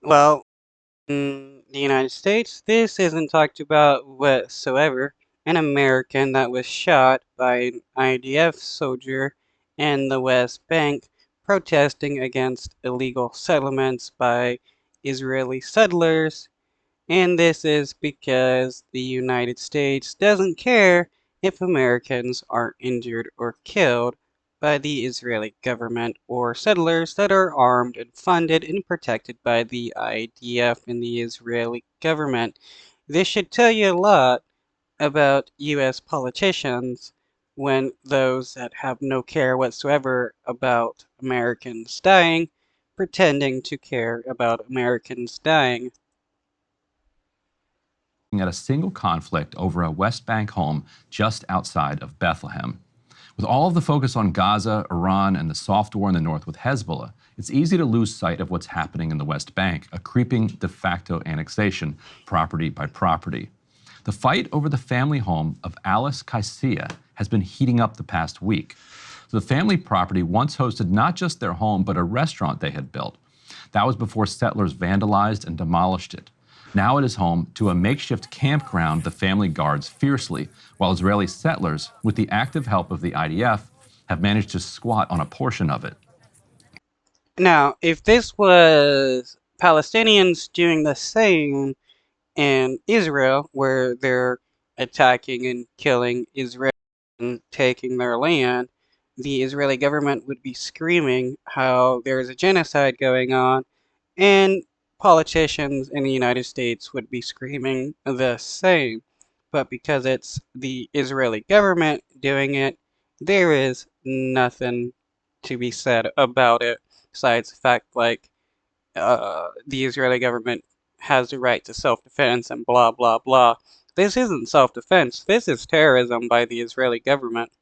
Well, in the United States, this isn't talked about whatsoever. An American that was shot by an IDF soldier in the West Bank protesting against illegal settlements by Israeli settlers. And this is because the United States doesn't care if Americans are injured or killed by the Israeli government or settlers that are armed and funded and protected by the IDF and the Israeli government. This should tell you a lot about US politicians when those that have no care whatsoever about Americans dying pretending to care about Americans dying. At a single conflict over a West Bank home just outside of Bethlehem. With all of the focus on Gaza, Iran, and the soft war in the north with Hezbollah, it's easy to lose sight of what's happening in the West Bank, a creeping de facto annexation, property by property. The fight over the family home of Alice Kaisia has been heating up the past week. The family property once hosted not just their home, but a restaurant they had built. That was before settlers vandalized and demolished it. Now it is home to a makeshift campground the family guards fiercely, while Israeli settlers, with the active help of the IDF, have managed to squat on a portion of it. Now, if this was Palestinians doing the same in Israel, where they're attacking and killing Israel and taking their land, the Israeli government would be screaming how there's a genocide going on, and politicians in the United States would be screaming the same. But because it's the Israeli government doing it, there is nothing to be said about it, besides the fact like the Israeli government has the right to self-defense and blah blah blah. This isn't self-defense. This is terrorism by the Israeli government.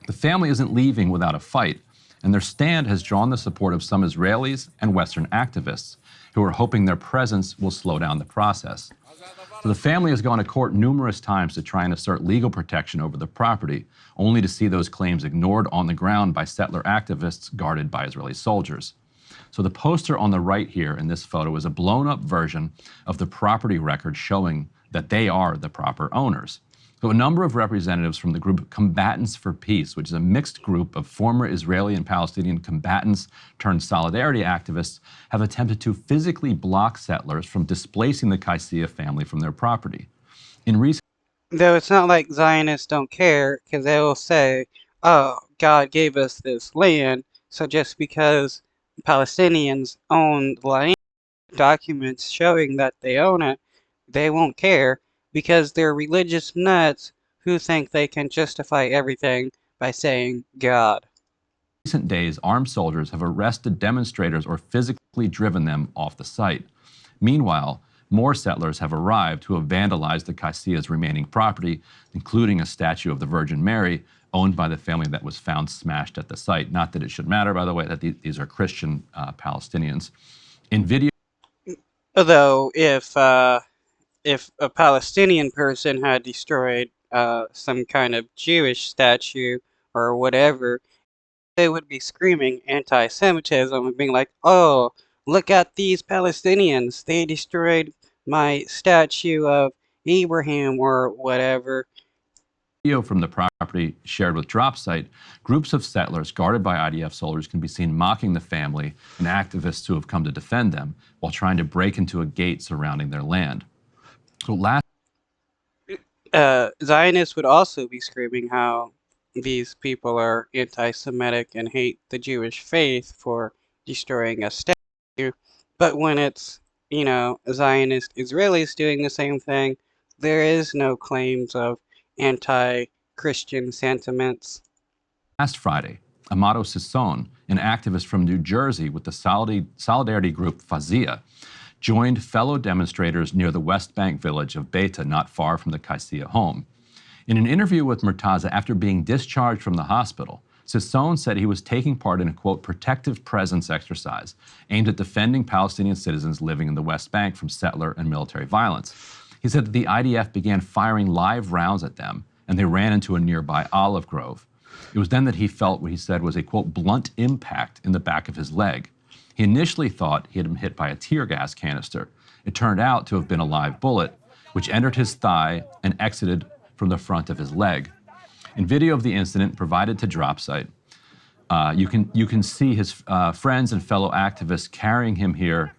The family isn't leaving without a fight, and their stand has drawn the support of some Israelis and Western activists who are hoping their presence will slow down the process. So the family has gone to court numerous times to try and assert legal protection over the property, only to see those claims ignored on the ground by settler activists guarded by Israeli soldiers. So the poster on the right here in this photo is a blown-up version of the property record showing that they are the proper owners. So a number of representatives from the group Combatants for Peace, which is a mixed group of former Israeli and Palestinian combatants turned solidarity activists, have attempted to physically block settlers from displacing the Kaisia family from their property. In recent Though it's not like Zionists don't care, because they will say, oh, God gave us this land, so just because Palestinians own the land, documents showing that they own it, they won't care, because they're religious nuts who think they can justify everything by saying God. days, armed soldiers have arrested demonstrators or physically driven them off the site. Meanwhile, more settlers have arrived who have vandalized the Kaisia's remaining property, including a statue of the Virgin Mary owned by the family that was found smashed at the site. Not that it should matter, by the way, that these are Christian Palestinians. In video, Although, if a Palestinian person had destroyed some kind of Jewish statue or whatever, they would be screaming anti-Semitism and being like, oh, look at these Palestinians. They destroyed my statue of Abraham or whatever. video from the property shared with DropSite, groups of settlers guarded by IDF soldiers can be seen mocking the family and activists who have come to defend them while trying to break into a gate surrounding their land. So last Zionists would also be screaming how these people are anti-Semitic and hate the Jewish faith for destroying a statue. But when it's, Zionist Israelis doing the same thing, there is no claims of anti-Christian sentiments. Last Friday, Amato Sisson, an activist from New Jersey with the solidarity group Fazia, joined fellow demonstrators near the West Bank village of Beta, not far from the Kaisia home. In an interview with Murtaza after being discharged from the hospital, Sisson said he was taking part in a, quote, protective presence exercise aimed at defending Palestinian citizens living in the West Bank from settler and military violence. He said that the IDF began firing live rounds at them, and they ran into a nearby olive grove. It was then that he felt what he said was a, quote, blunt impact in the back of his leg. He initially thought he had been hit by a tear gas canister. It turned out to have been a live bullet, which entered his thigh and exited from the front of his leg. In video of the incident provided to DropSite, you can see his friends and fellow activists carrying him here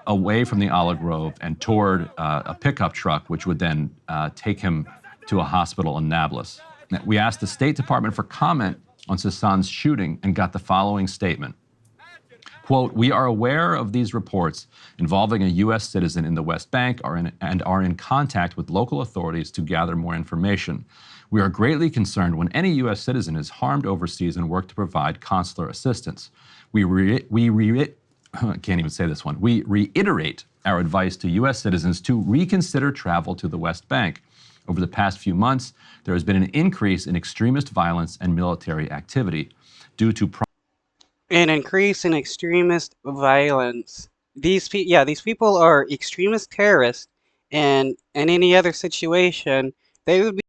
away from the olive grove and toward a pickup truck, which would then take him to a hospital in Nablus. We asked the State Department for comment on Sasan's shooting and got the following statement. Quote, "We are aware of these reports involving a U.S. citizen in the West Bank and are in contact with local authorities to gather more information. We are greatly concerned when any U.S. citizen is harmed overseas and work to provide consular assistance. We reiterate our advice to U.S. citizens to reconsider travel to the West Bank. Over the past few months, there has been an increase in extremist violence and military activity due to An increase in extremist violence. These people are extremist terrorists, and in any other situation, they would be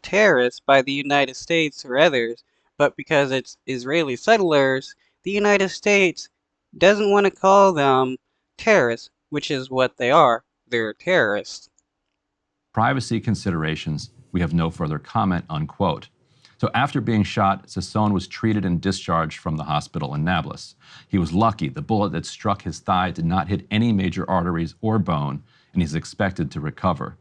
terrorists by the United States or others, but because it's Israeli settlers, the United States doesn't want to call them terrorists, which is what they are. They're terrorists. privacy considerations, we have no further comment, unquote. So after being shot, Sason was treated and discharged from the hospital in Nablus. He was lucky. The bullet that struck his thigh did not hit any major arteries or bone, and he's expected to recover.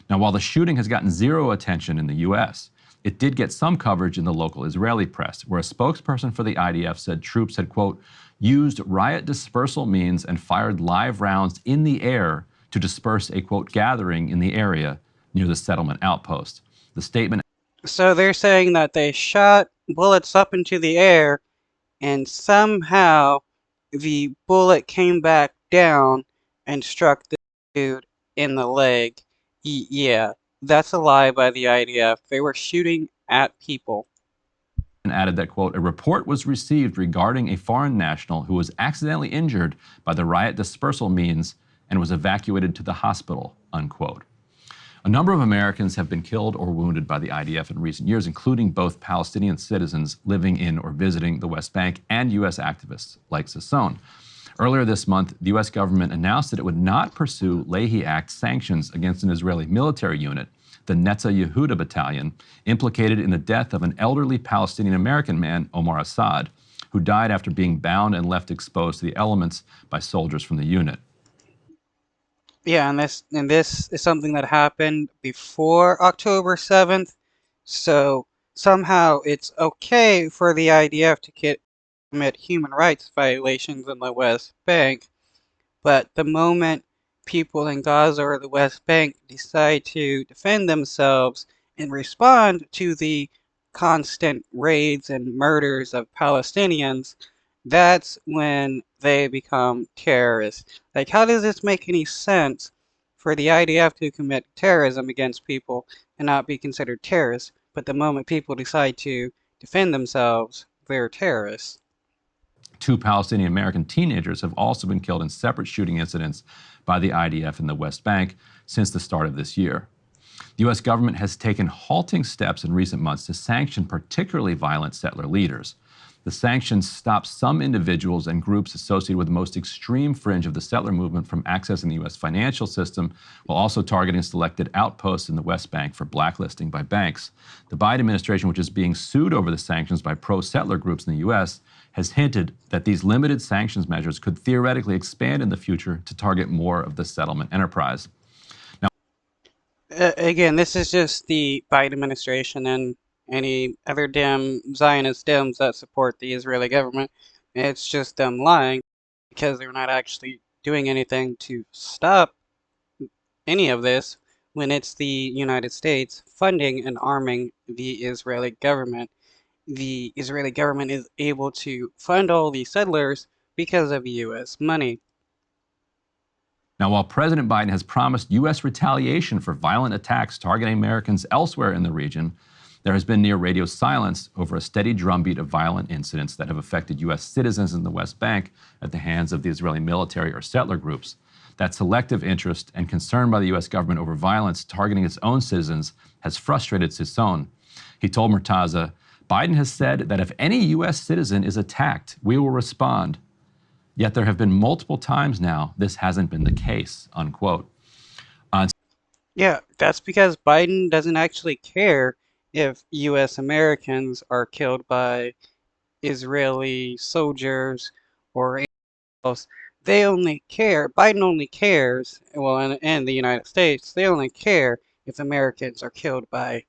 Now, while the shooting has gotten zero attention in the U.S., it did get some coverage in the local Israeli press, where a spokesperson for the IDF said troops had, quote, used riot dispersal means and fired live rounds in the air to disperse a, quote, gathering in the area near the settlement outpost. The statement. So they're saying that they shot bullets up into the air, and somehow the bullet came back down and struck the dude in the leg. Yeah, that's a lie by the IDF. They were shooting at people. And added that, quote, a report was received regarding a foreign national who was accidentally injured by the riot dispersal means and was evacuated to the hospital, unquote. A number of Americans have been killed or wounded by the IDF in recent years, including both Palestinian citizens living in or visiting the West Bank and U.S. activists like Sason. Earlier this month, the U.S. government announced that it would not pursue Leahy Act sanctions against an Israeli military unit, the Netza Yehuda Battalion, implicated in the death of an elderly Palestinian American man, Omar Assad, who died after being bound and left exposed to the elements by soldiers from the unit. Yeah, and this is something that happened before October 7th, so somehow it's okay for the IDF to commit human rights violations in the West Bank, but the moment people in Gaza or the West Bank decide to defend themselves and respond to the constant raids and murders of Palestinians, that's when they become terrorists. Like, how does this make any sense for the IDF to commit terrorism against people and not be considered terrorists, but the moment people decide to defend themselves, they're terrorists? 2 Palestinian American teenagers have also been killed in separate shooting incidents by the IDF in the West Bank since the start of this year. The U.S. government has taken halting steps in recent months to sanction particularly violent settler leaders. The sanctions stop some individuals and groups associated with the most extreme fringe of the settler movement from accessing the U.S. financial system, while also targeting selected outposts in the West Bank for blacklisting by banks. The Biden administration, which is being sued over the sanctions by pro-settler groups in the U.S., has hinted that these limited sanctions measures could theoretically expand in the future to target more of the settlement enterprise. Again, this is just the Biden administration and any other Zionist Dems that support the Israeli government. It's just them lying because they're not actually doing anything to stop any of this when it's the United States funding and arming the Israeli government. The Israeli government is able to fund all these settlers because of U.S. money. Now, while President Biden has promised U.S. retaliation for violent attacks targeting Americans elsewhere in the region, there has been near radio silence over a steady drumbeat of violent incidents that have affected U.S. citizens in the West Bank at the hands of the Israeli military or settler groups. That selective interest and concern by the U.S. government over violence targeting its own citizens has frustrated Sason. He told Murtaza, Biden has said that if any U.S. citizen is attacked, we will respond. Yet there have been multiple times now this hasn't been the case, unquote. Yeah, that's because Biden doesn't actually care if US Americans are killed by Israeli soldiers or anything else. Biden only cares, well, in the United States, they only care if Americans are killed by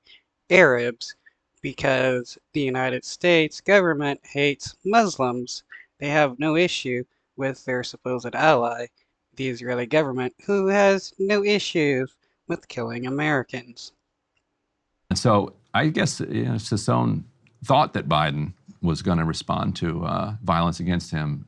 Arabs because the United States government hates Muslims. They have no issue with their supposed ally, the Israeli government, who has no issues with killing Americans. And so I guess Sassone thought that Biden was going to respond to violence against him